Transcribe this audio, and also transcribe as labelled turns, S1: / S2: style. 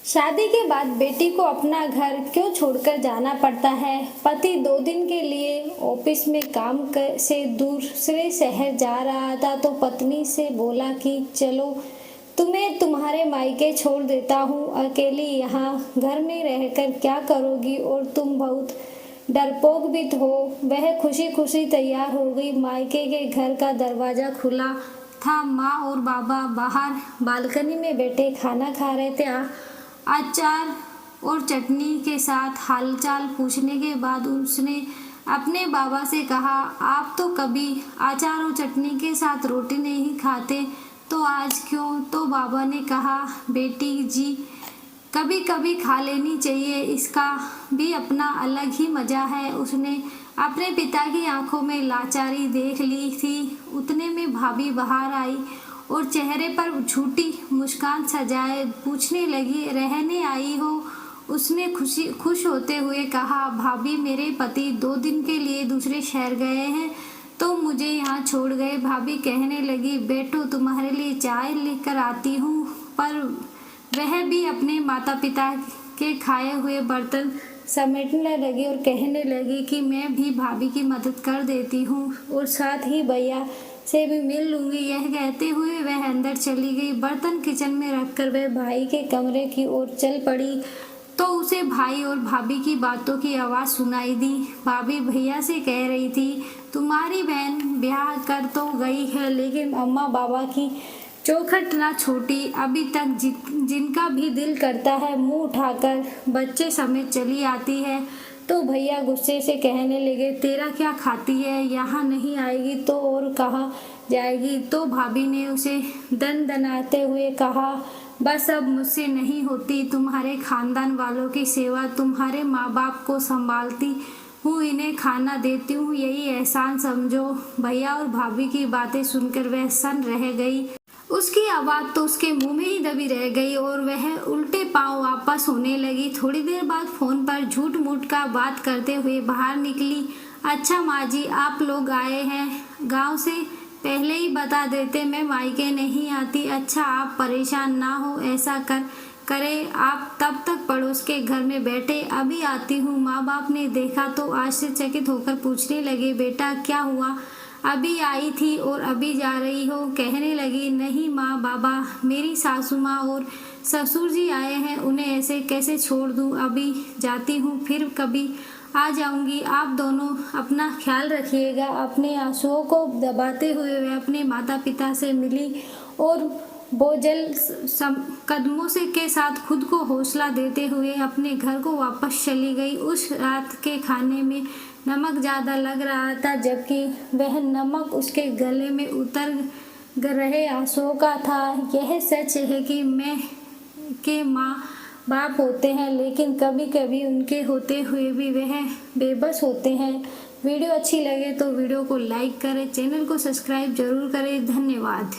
S1: शादी के बाद बेटी को अपना घर क्यों छोड़कर जाना पड़ता है। पति 2 दिन के लिए ऑफिस में काम से दूसरे शहर जा रहा था तो पत्नी से बोला कि चलो तुम्हें तुम्हारे मायके छोड़ देता हूँ, अकेली यहाँ घर में रहकर क्या करोगी और तुम बहुत डरपोक भी हो। वह खुशी खुशी तैयार हो गई। मायके के घर का दरवाज़ा खुला था। माँ और बाबा बाहर बालकनी में बैठे खाना खा रहे थे। अचार और चटनी के साथ हालचाल पूछने के बाद उसने अपने बाबा से कहा, आप तो कभी अचार और चटनी के साथ रोटी नहीं खाते, तो आज क्यों? तो बाबा ने कहा, बेटी जी कभी कभी खा लेनी चाहिए, इसका भी अपना अलग ही मज़ा है। उसने अपने पिता की आंखों में लाचारी देख ली थी। उतने में भाभी बाहर आई और चेहरे पर झूठी मुस्कान सजाए पूछने लगी, रहने आई हो? उसने खुश होते हुए कहा, भाभी मेरे पति 2 दिन के लिए दूसरे शहर गए हैं तो मुझे यहाँ छोड़ गए। भाभी कहने लगी, बेटो तुम्हारे लिए चाय लेकर आती हूँ। पर वह भी अपने माता पिता के खाए हुए बर्तन समेटने लगी और कहने लगी कि मैं भी भाभी की मदद कर देती हूँ और साथ ही भैया से भी मिल लूँगी। यह कहते हुए वह अंदर चली गई। बर्तन किचन में रखकर वह भाई के कमरे की ओर चल पड़ी तो उसे भाई और भाभी की बातों की आवाज़ सुनाई दी। भाभी भैया से कह रही थी, तुम्हारी बहन ब्याह कर तो गई है लेकिन अम्मा बाबा की चौखट ना छोटी, अभी तक जिनका भी दिल करता है मुंह उठाकर बच्चे समेत चली आती है। तो भैया गुस्से से कहने लगे, तेरा क्या खाती है, यहाँ नहीं आएगी तो और कहाँ जाएगी? तो भाभी ने उसे दनाते हुए कहा, बस अब मुझसे नहीं होती। तुम्हारे खानदान वालों की सेवा, तुम्हारे माँ बाप को संभालती हूँ, इन्हें खाना देती हूँ, यही एहसान समझो। भैया और भाभी की बातें सुनकर वह सन्न रह गई। उसकी आवाज़ तो उसके मुंह में ही दबी रह गई और वह उल्टे पांव वापस होने लगी। थोड़ी देर बाद फ़ोन पर झूठ मूठ का बात करते हुए बाहर निकली। अच्छा माँ जी, आप लोग आए हैं, गांव से पहले ही बता देते, मैं मायके नहीं आती। अच्छा आप परेशान ना हो, ऐसा करे आप तब तक पड़ोस के घर में बैठे, अभी आती हूँ। माँ बाप ने देखा तो आश्चर्यचकित होकर पूछने लगे, बेटा क्या हुआ, अभी आई थी और अभी जा रही हो? कहने लगी, नहीं माँ बाबा, मेरी सासू माँ और ससुर जी आए हैं, उन्हें ऐसे कैसे छोड़ दूँ? अभी जाती हूँ, फिर कभी आ जाऊंगी। आप दोनों अपना ख्याल रखिएगा। अपने आंसुओं को दबाते हुए वह अपने माता पिता से मिली और बोझल कदमों से के साथ खुद को हौसला देते हुए अपने घर को वापस चली गई। उस रात के खाने में नमक ज़्यादा लग रहा था, जबकि वह नमक उसके गले में उतर रहे आंसुओं का था। यह सच है कि माँ बाप होते हैं, लेकिन कभी कभी उनके होते हुए भी वह बेबस होते हैं। वीडियो अच्छी लगे तो वीडियो को लाइक करें, चैनल को सब्सक्राइब जरूर करें। धन्यवाद।